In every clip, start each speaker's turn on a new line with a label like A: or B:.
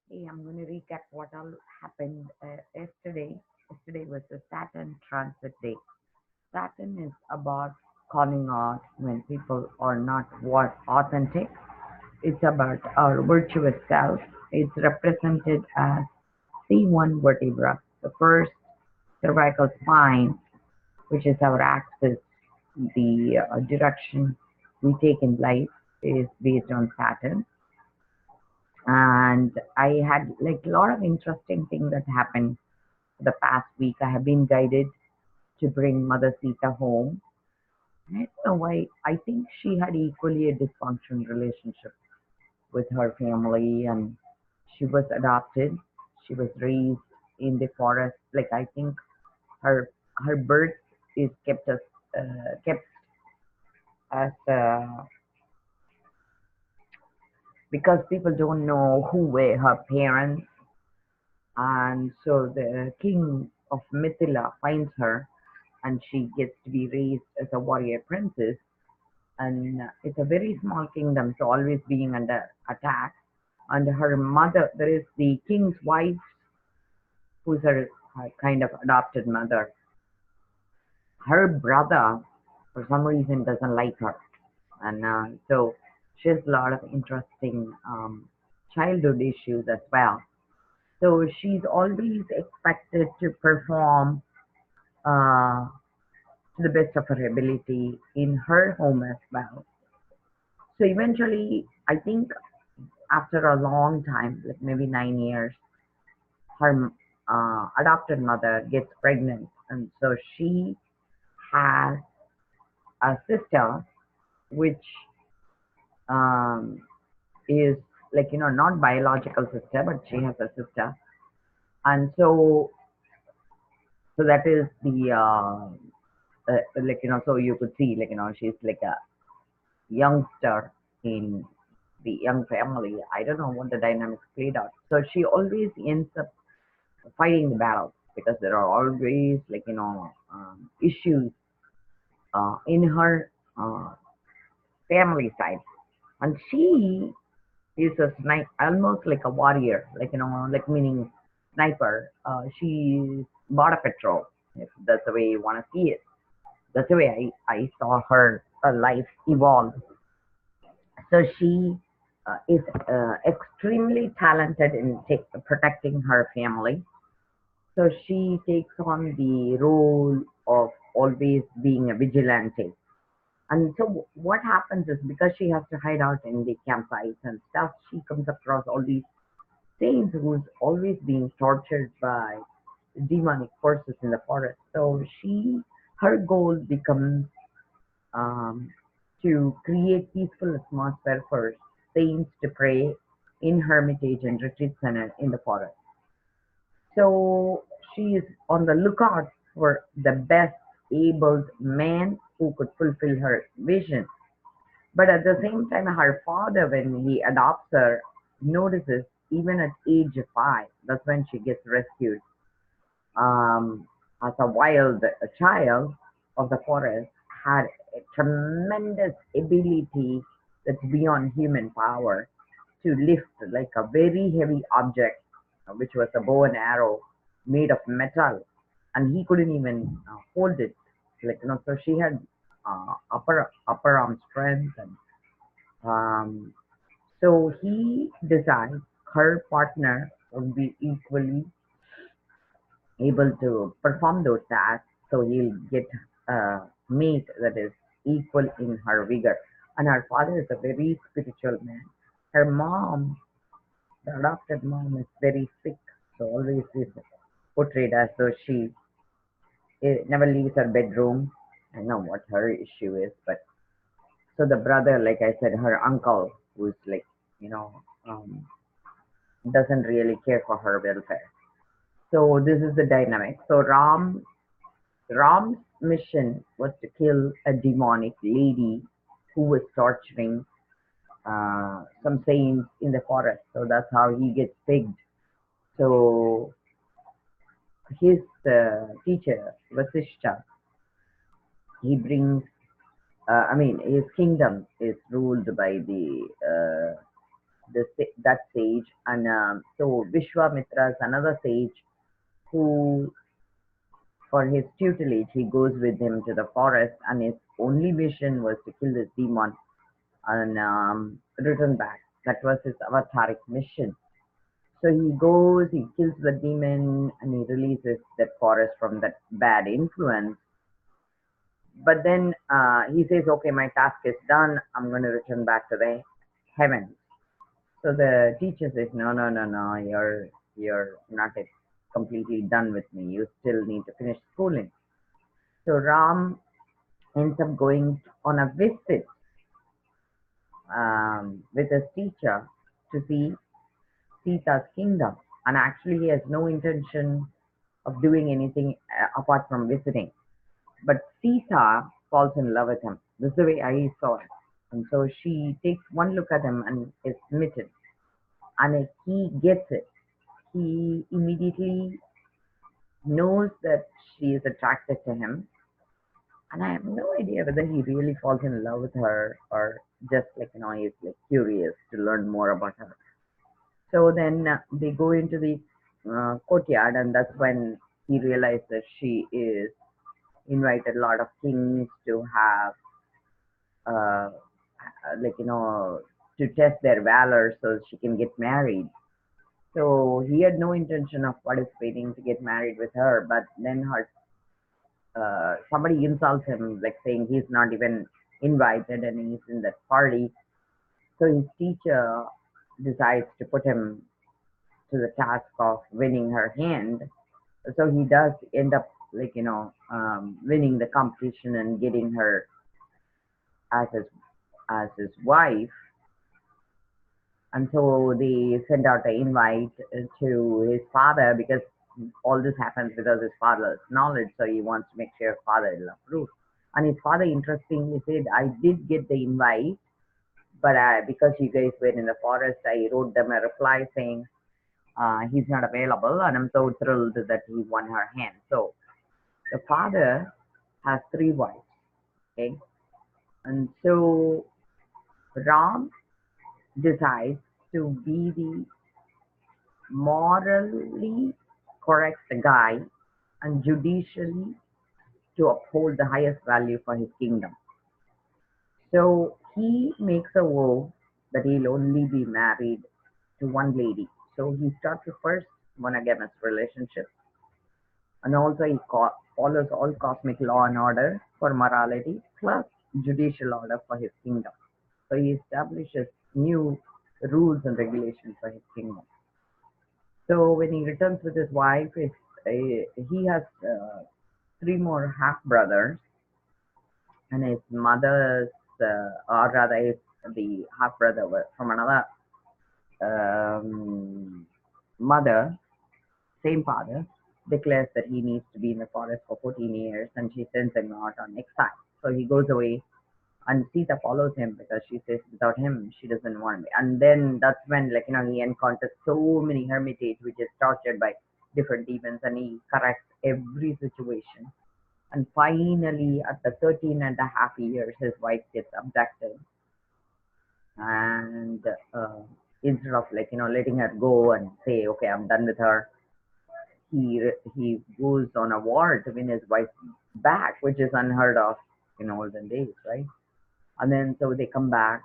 A: Hey, I'm going to recap what all happened yesterday. Yesterday was the Saturn transit day. Saturn is about calling out when people are not what authentic. It's about our virtuous self. It's represented as C1 vertebra, the first cervical spine, which is our axis. The direction we take in life is based on Saturn. And I had like a lot of interesting things that happened the past week. I have been guided to bring Mother Sita home. I don't know why. I think she had equally a dysfunctional relationship with her family, and she was adopted. She was raised in the forest. Like I think her birth is kept as because people don't know who were her parents, and so the king of Mithila finds her, and she gets to be raised as a warrior princess. And it's a very small kingdom, so always being under attack. And her mother, there is the king's wife, who's her kind of adopted mother. Her brother, for some reason, doesn't like her, and so she has a lot of interesting childhood issues as well. So she's always expected to perform uh, to the best of her ability in her home as well. So eventually, I think after a long time, like maybe 9 years, her adopted mother gets pregnant, and so she has a sister, which um, is like not biological sister, but she has a sister, and so that is the like so you could see like she's like a youngster in the young family. I don't know what the dynamics played out. So she always ends up fighting the battles because there are always like issues in her family side, and she is a sniper, almost like a warrior, like like meaning sniper. She's border patrol, if that's the way you want to see it. That's the way I saw her life evolve. So she is extremely talented in protecting her family. So she takes on the role of always being a vigilante. And so what happens is because she has to hide out in the campsites and stuff, she comes across all these saints who's always being tortured by demonic forces in the forest. So her goal becomes um, to create peaceful atmosphere for saints to pray in hermitage and retreat center in the forest. So she is on the lookout for the best able man who could fulfill her vision. But at the same time, her father, when he adopts her, notices even at age 5, that's when she gets rescued as a wild child of the forest, had a tremendous ability that's beyond human power to lift like a very heavy object, which was a bow and arrow made of metal, and he couldn't even hold it. Like so she had upper arm strength, and um, so he decides her partner would be equally able to perform those tasks, so he'll get a mate that is equal in her vigor. And her father is a very spiritual man. Her mom, the adopted mom, is very sick, so always is portrayed as though she never leaves her bedroom. I know what her issue is, but so the brother, like I said, her uncle, who's like, you know, um, doesn't really care for her welfare. So this is the dynamic. So Ram's mission was to kill a demonic lady who was torturing some saints in the forest. So that's how he gets picked. So his teacher, Vasishta, he brings, I mean, his kingdom is ruled by that sage, and so Vishwamitra is another sage who, for his tutelage, he goes with him to the forest, and his only mission was to kill this demon and return back. That was his avataric mission. So he goes, he kills the demon, and he releases that forest from that bad influence. But then he says, "Okay, my task is done. I'm going to return back to the heavens." So the teacher says, "No, no, no, no. You're not yet completely done with me. You still need to finish schooling." So Ram ends up going on a visit with his teacher to see Sita's kingdom, and actually he has no intention of doing anything apart from visiting. But Sita falls in love with him. This is the way I saw it. And so she takes one look at him and is smitten. And he gets it. He immediately knows that she is attracted to him. And I have no idea whether he really falls in love with her or just like, he's like curious to learn more about her. So then they go into the courtyard, and that's when he realizes that she is invited a lot of kings to have, uh, like, to test their valor so she can get married. So he had no intention of participating to get married with her, but then somebody insults him, like saying he's not even invited and he's in that party. So his teacher decides to put him to the task of winning her hand. So he does end up, like, winning the competition and getting her as his wife. And so they send out an invite to his father, because all this happens without his father's knowledge. So he wants to make sure his father will approve. And his father interestingly said, "I did get the invite, but because you guys were in the forest, I wrote them a reply saying he's not available, and I'm so thrilled that he won her hand." So the father has three wives, okay? And so Ram decides to be the morally correct guy and judicially to uphold the highest value for his kingdom. So he makes a vow that he'll only be married to one lady. So he starts the first monogamous relationship, and also he follows all cosmic law and order for morality plus judicial order for his kingdom. So he establishes new rules and regulations for his kingdom. So when he returns with his wife, he has three more half brothers, and his mother's, or rather, the half brother from another mother, same father, declares that he needs to be in the forest for 14 years, and she sends him out on exile. So he goes away, and Sita follows him because she says without him she doesn't want me. And then that's when, like, he encounters so many hermitage which is tortured by different demons, and he corrects every situation. And finally, at the 13 and a half years, his wife gets abducted, and instead of, like, letting her go and say, "Okay, I'm done with her," he goes on a war to win his wife back, which is unheard of in olden days, right? And then so they come back,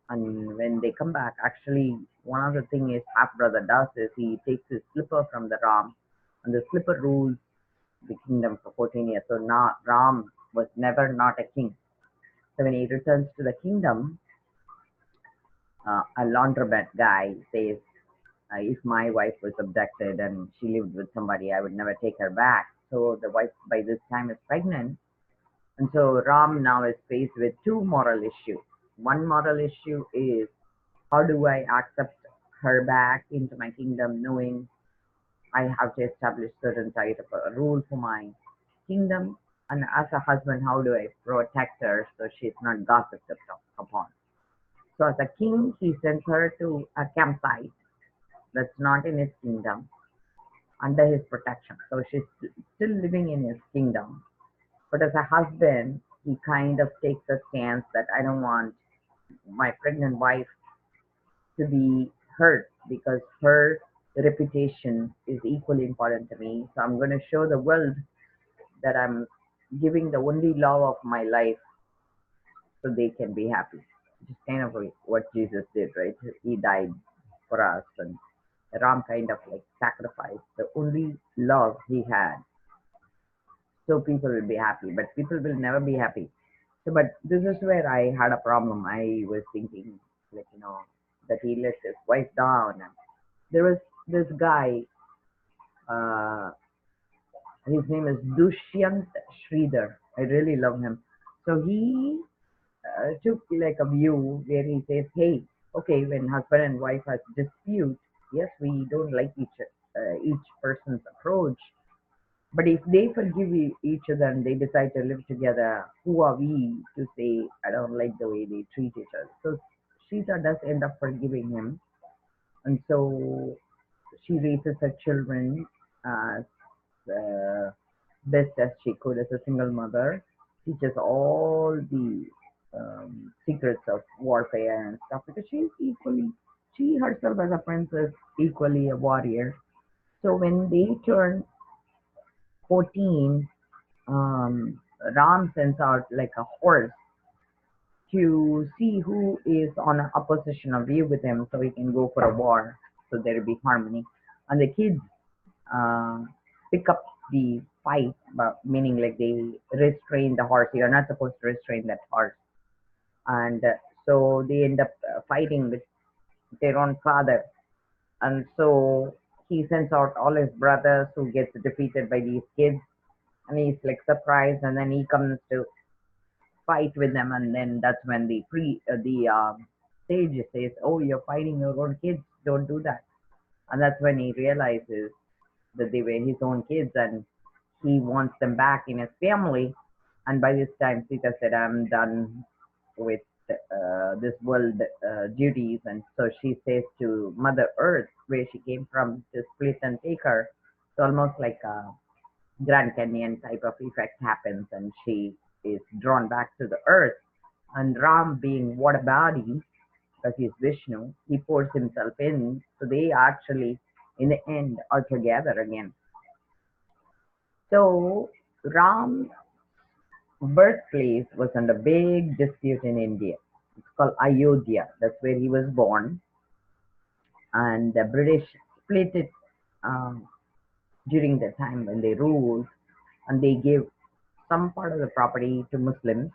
A: and when they come back, actually one of the thing his half brother does is he takes his slipper from the Ram, and the slipper rules the kingdom for 14 years. So now Ram was never not a king. So when he returns to the kingdom, a laundromat guy says, "If my wife was abducted and she lived with somebody, I would never take her back." So the wife by this time is pregnant, and so Ram now is faced with two moral issues. One moral issue is, how do I accept her back into my kingdom, knowing I have to establish certain type of a rule for my kingdom? And as a husband, how do I protect her so she's not gossiped upon? So as a king, he sends her to a campsite that's not in his kingdom under his protection. So she's still living in his kingdom. But as a husband, he kind of takes a stance that I don't want my pregnant wife to be hurt because her reputation is equally important to me. So I'm going to show the world that I'm giving the only love of my life so they can be happy. Which is kind of like what Jesus did, right? He died for us, and Ram kind of like sacrificed the only love he had so people will be happy, but people will never be happy. So, but this is where I had a problem. I was thinking, like, that he let his wife down. And there was this guy, uh, his name is Dushyant Sridhar. I really love him. So he took like a view where he says, hey, okay, when husband and wife has dispute, yes, we don't like each person's approach. But if they forgive each other and they decide to live together, who are we to say, I don't like the way they treat each other? So Sita does end up forgiving him. And so she raises her children as best as she could as a single mother, teaches all the secrets of warfare and stuff because she herself as a princess, equally a warrior. So when they turn 14, um, Ram sends out like a horse to see who is on an oppositional view with him so he can go for a war so there will be harmony. And the kids uh, pick up the fight, but meaning like they restrain the horse. You're not supposed to restrain that horse. And so they end up fighting with their own father. And so he sends out all his brothers who gets defeated by these kids and he's like surprised and then he comes to fight with them and then that's when the sage says, oh, you're fighting your own kids, don't do that. And that's when he realizes that they were his own kids and he wants them back in his family. And by this time Sita said, I'm done with this world duties. And so she says to Mother Earth where she came from to split and take her. It's almost like a Grand Canyon type of effect happens and she is drawn back to the earth. And Ram, being what a body, because he's Vishnu, he pours himself in. So they actually, in the end, are together again. So Ram's birthplace was under big dispute in India. It's called Ayodhya. That's where he was born. And the British split it um, during the time when they ruled, and they gave some part of the property to Muslims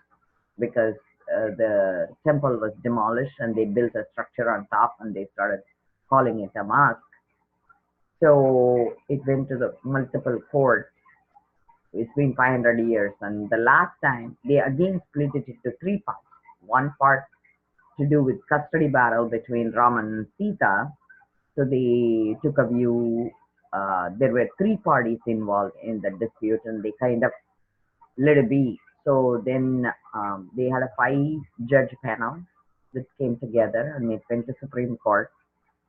A: because the temple was demolished and they built a structure on top and they started calling it a mosque. So it went to the multiple courts. It's been 500 years, and the last time they again split it into three parts. One part to do with custody battle between Ram and Sita. So they took a view. There were three parties involved in the dispute, and they kind of let it be. So then they had a five-judge panel that came together, and it went to Supreme Court.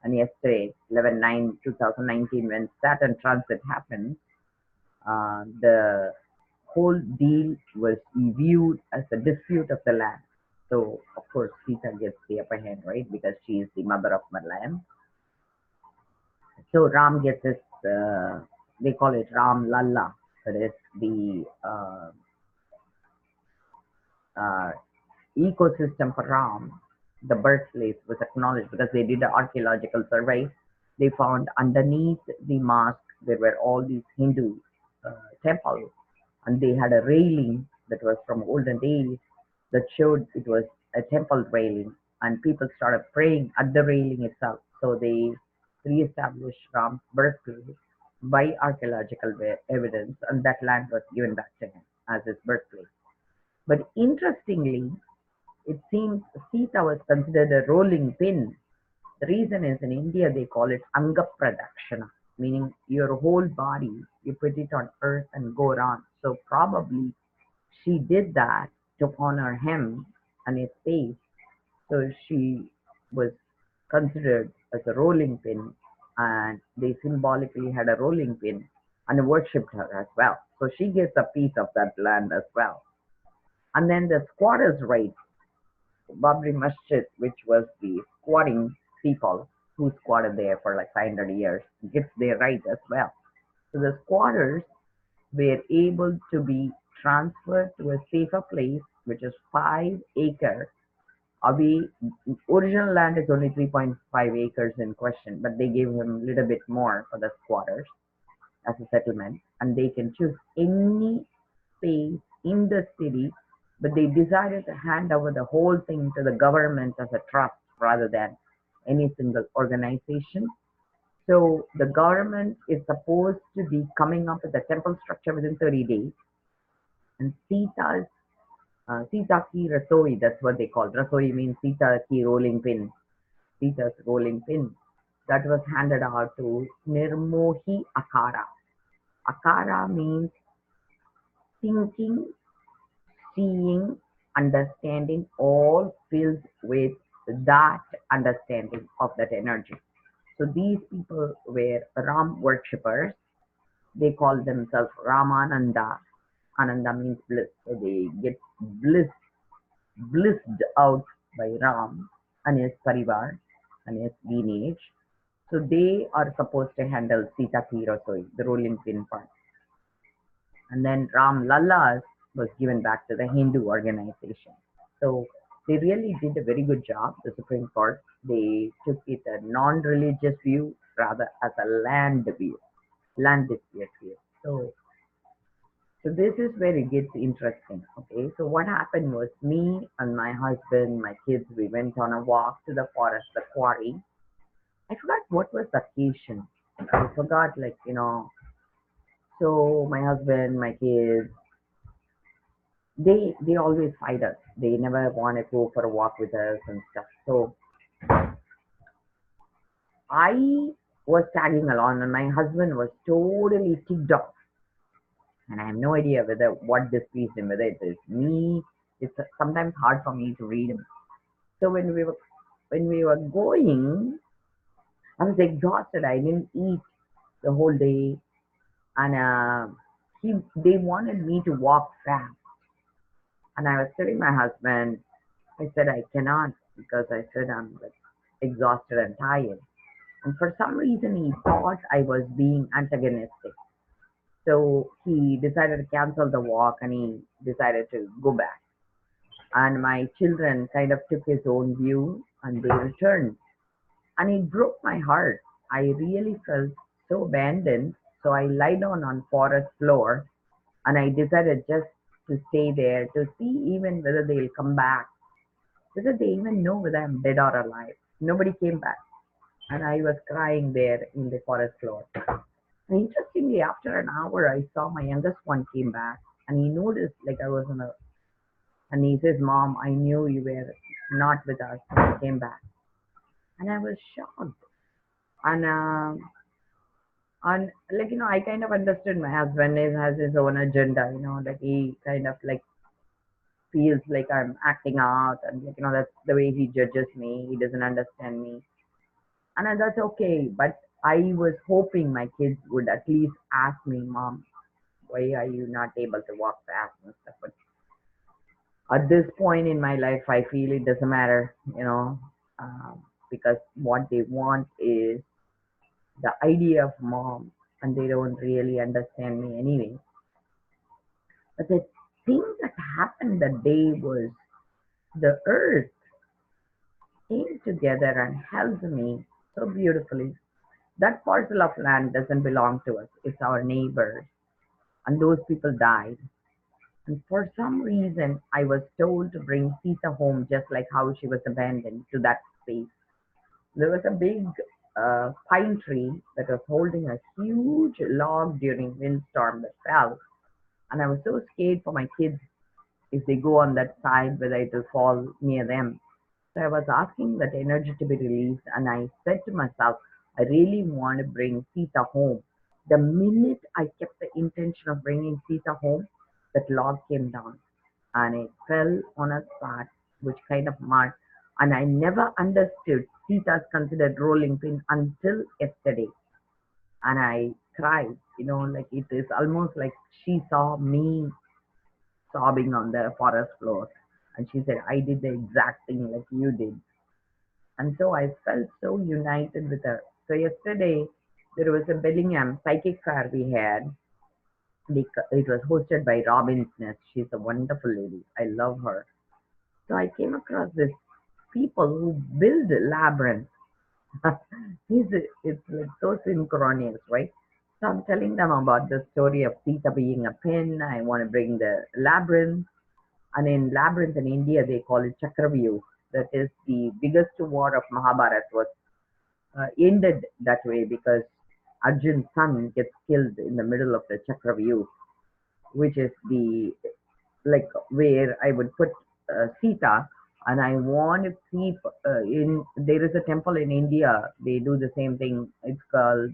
A: And yesterday, 11/9/2019, when Saturn transit happened, the whole deal was viewed as a dispute of the land. So, of course, Sita gets the upper hand, right? Because she is the mother of the land. So, Ram gets this, they call it Ram Lalla. That is the uh, ecosystem for Ram. The birthplace was acknowledged because they did an archaeological survey. They found underneath the mosque there were all these Hindu temples, and they had a railing that was from olden days that showed it was a temple railing, and people started praying at the railing itself. So they re-established Ram's birthplace by archaeological evidence, and that land was given back to him as his birthplace. But interestingly, it seems Sita was considered a rolling pin. The reason is in India they call it Anga Pradakshana, meaning your whole body, you put it on earth and go around. So probably she did that to honor him and his faith. So she was considered as a rolling pin, and they symbolically had a rolling pin and worshipped her as well. So she gets a piece of that land as well. And then the squatters' rights, Babri Masjid, which was the squatting people, who squatted there for like 500 years gets their right as well. So the squatters were able to be transferred to a safer place, which is 5 acre away. Original land is only 3.5 acres in question, but they gave him a little bit more for the squatters as a settlement, and they can choose any space in the city, but they decided to hand over the whole thing to the government as a trust rather than any single organization. So the government is supposed to be coming up with a temple structure within 30 days, and Sita ki Rasoi, that's what they call. Rasoi means Sita ki rolling pin, Sita's rolling pin. That was handed out to Nirmohi Akara. Akara means thinking, seeing, understanding, all filled with that understanding of that energy. So these people were Ram worshippers. They call themselves Ramananda. Ananda means bliss. So they get blissed out by Ram and his parivar and his lineage. So they are supposed to handle Sita Ki Rasoi, the rolling pin part. And then Ram Lalla's was given back to the Hindu organization. So they really did a very good job, the Supreme Court. They took it a non-religious view rather as a land view, land dispute view. So this is where it gets interesting. Okay, so what happened was me and my husband, my kids, we went on a walk to the forest, the quarry. I forgot what was the occasion. I forgot, like, so my husband, my kids, they always fight us. They never want to go for a walk with us and stuff. So I was tagging along, and my husband was totally ticked off. And I have no idea whether what displeased him, whether it is me. It's sometimes hard for me to read him. So when we were going, I was exhausted. I didn't eat the whole day, and they wanted me to walk fast. And I was telling my husband, I said I cannot because I said I'm like exhausted and tired. And for some reason, he thought I was being antagonistic. So he decided to cancel the walk and he decided to go back. And my children kind of took his own view and they returned. And it broke my heart. I really felt so abandoned. So I lied down on forest floor and I decided just to stay there to see even whether they'll come back, whether they even know whether I'm dead or alive. Nobody came back. And I was crying there in the forest floor. And interestingly, after an hour, I saw my youngest one came back and he noticed like I was on a, and he says, Mom, I knew you were not with us when you came back. And I was shocked. And, and like, I kind of understood my husband has his own agenda, like he kind of like feels like I'm acting out and like, that's the way he judges me. He doesn't understand me. And that's okay. But I was hoping my kids would at least ask me, Mom, why are you not able to walk fast and stuff? But at this point in my life, I feel it doesn't matter, because what they want is the idea of mom, and they don't really understand me anyway. But the thing that happened that day was the earth came together and held me so beautifully. That parcel of land doesn't belong to us, it's our neighbors. And those people died. And for some reason, I was told to bring Sita home just like how she was abandoned to that space. There was a big pine tree that was holding a huge log during windstorm that fell. And I was so scared for my kids if they go on that side, whether it will fall near them. So I was asking that energy to be released, and I said to myself, I really want to bring Sita home. The minute I kept the intention of bringing Sita home, that log came down and it fell on a spot which kind of marked. And I never understood Sita's considered rolling pin until yesterday. And I cried, like it is almost like she saw me sobbing on the forest floor. And she said, I did the exact thing like you did. And so I felt so united with her. So yesterday there was a Bellingham psychic fair we had. It was hosted by Robin's Nest. She's a wonderful lady. I love her. So I came across this people who build labyrinths. It's like so synchronous, right? So I'm telling them about the story of Sita being a pin. I want to bring the labyrinth. And in labyrinth in India, they call it Chakravyuh. That is the biggest war of Mahabharata was ended that way because Arjun's son gets killed in the middle of the Chakravyuh, which is the like where I would put Sita, and I want to keep in. There is a temple in India. They do the same thing. It's called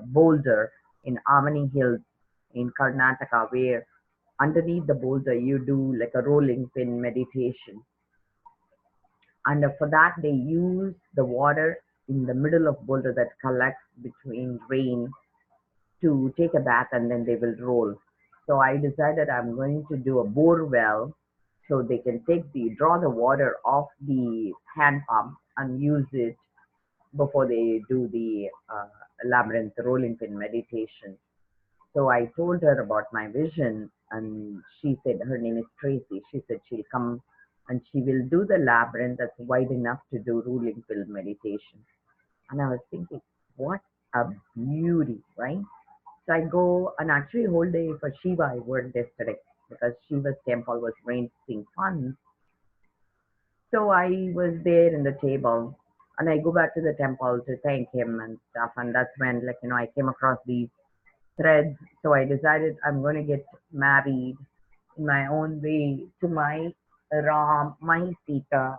A: Boulder in Amani Hills in Karnataka, where underneath the boulder you do like a rolling pin meditation, and for that they use the water in the middle of boulder that collects between rain to take a bath, and then they will roll. So I decided I'm going to do a bore well so they can draw the water off the hand pump and use it before they do the labyrinth rolling pin meditation. So I told her about my vision, and she said her name is Tracy. She said she'll come and she will do the labyrinth that's wide enough to do rolling pin meditation. And I was thinking, what a beauty, right? So I go and actually whole day for Shiva I worked yesterday because Shiva's temple was raising funds. So I was there in the table and I go back to the temple to thank him and stuff. And that's when I came across these threads. So I decided I'm going to get married in my own way to my Ram, my Sita.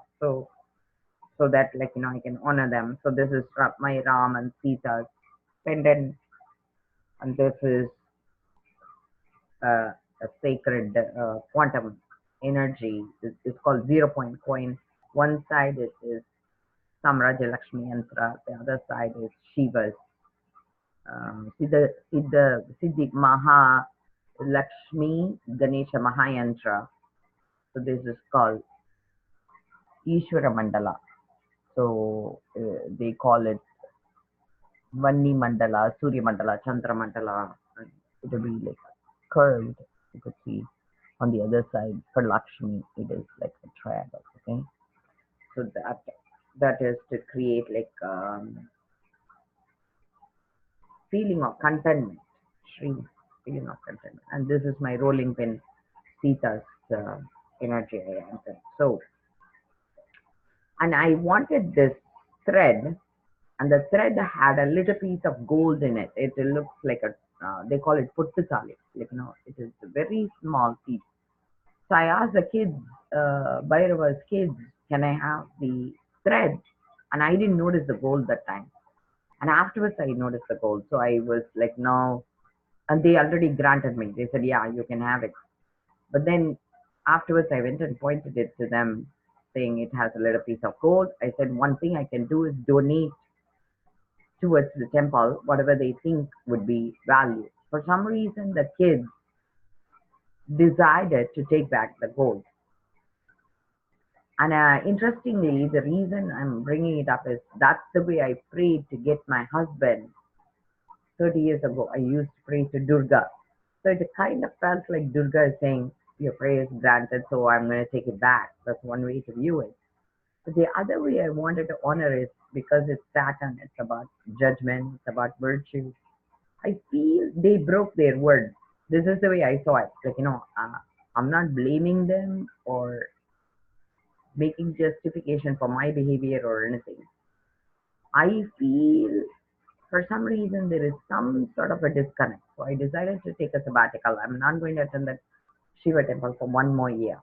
A: So that I can honor them. So this is my Ram and Sita's pendant, and this is a sacred quantum energy. It's called 0 point coin. One side is Samraja Lakshmi Yantra, the other side is Shiva's Siddhi Maha Lakshmi Ganesha Mahayantra. So this is called Ishwara Mandala. So they call it Vanni Mandala, Surya Mandala, Chandra Mandala. It will be like curved. You could see on the other side for Lakshmi, it is like a triangle. Okay, so that is to create like feeling of contentment, Shri, feeling of contentment. And this is my rolling pin, Sita's uh, energy I entered. So, and I wanted this thread, and the thread had a little piece of gold in it. It looks like they call it puttusali, it is a very small piece. So I asked the kids, Bhairava's kids, can I have the thread? And I didn't notice the gold that time. And afterwards, I noticed the gold. So I was like, no. And they already granted me. They said, yeah, you can have it. But then afterwards, I went and pointed it to them, saying it has a little piece of gold. I said, one thing I can do is donate towards the temple whatever they think would be value. For some reason, the kids decided to take back the gold. And interestingly, the reason I'm bringing it up is that's the way I prayed to get my husband 30 years ago. I used to pray to Durga. So it kind of felt like Durga is saying, your prayer is granted, so I'm going to take it back. That's one way to view it. But the other way I wanted to honor is because it's Saturn, it's about judgment, it's about virtue. I feel they broke their word. This is the way I saw it. I'm not blaming them or making justification for my behavior or anything. I feel for some reason there is some sort of a disconnect. So I decided to take a sabbatical. I'm not going to attend that Shiva temple for one more year.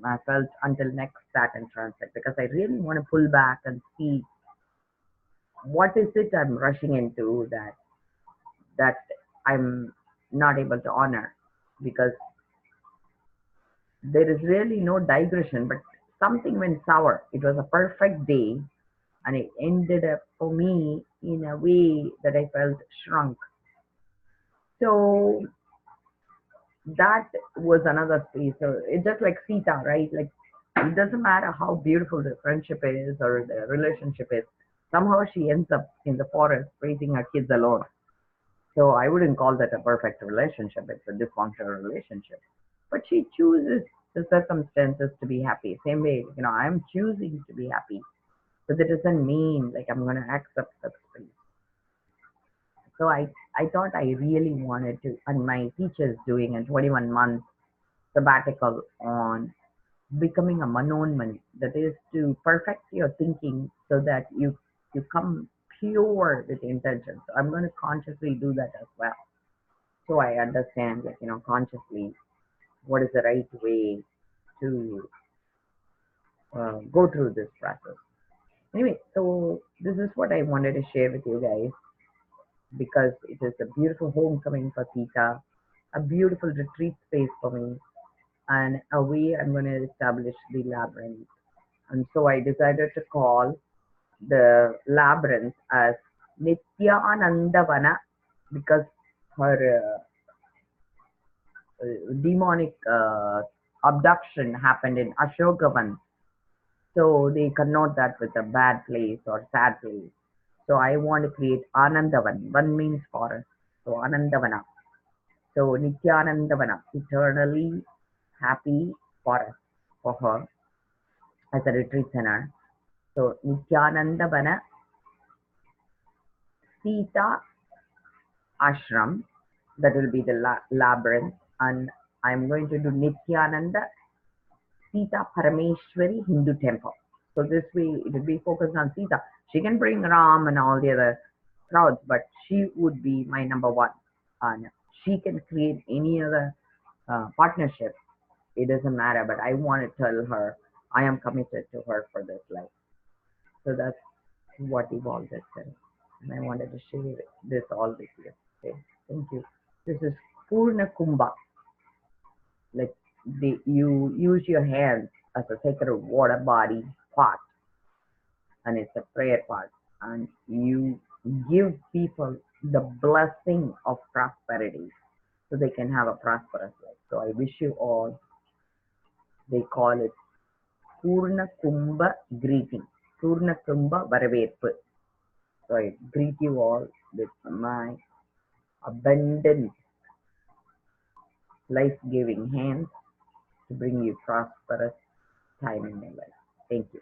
A: I felt until next Saturn transit because I really want to pull back and see what is it I'm rushing into that I'm not able to honor, because there is really no digression, but something went sour. It was a perfect day, and it ended up for me in a way that I felt shrunk. So that was another space. So it's just like Sita, right? Like It doesn't matter how beautiful the friendship is or the relationship is. Somehow she ends up in the forest raising her kids alone. So I wouldn't call that a perfect relationship. It's a dysfunctional relationship. But she chooses the circumstances to be happy. Same way, I'm choosing to be happy. But that doesn't mean like I'm gonna accept that space. So I thought I really wanted to, and my teacher's doing a 21-month sabbatical on becoming a manonman. That is to perfect your thinking so that you come pure with intention. So I'm going to consciously do that as well. So I understand, like, consciously what is the right way to go through this process. Anyway, so this is what I wanted to share with you guys because it is a beautiful homecoming for Sita, a beautiful retreat space for me, and a way I'm going to establish the labyrinth. And so I decided to call the labyrinth as Nityanandavana because her demonic abduction happened in Ashokavan. So they connote that with a bad place or sad place. So I want to create Anandavan. Van means forest. So Anandavana. So Nityanandavana, eternally happy forest for her as a retreat center. So Nityanandavana Sita Ashram, that will be the labyrinth, and I'm going to do Nityananda Sita Parameshwari Hindu temple. So this way it will be focused on Sita. She can bring Ram and all the other crowds, but she would be my number one. And she can create any other partnership. It doesn't matter, but I want to tell her I am committed to her for this life. So that's what evolved itself. And I wanted to share this all with you. Okay, thank you. This is Purna Kumbha. Like you use your hands as a sacred water body pot, and it's a prayer pot, and you give people the blessing of prosperity so they can have a prosperous life. So I wish you all, they call it Purna Kumbha greeting, Purna Kumbha Varaverpu. So I greet you all with my abundant, life giving hands to bring you prosperous time in your life. Thank you.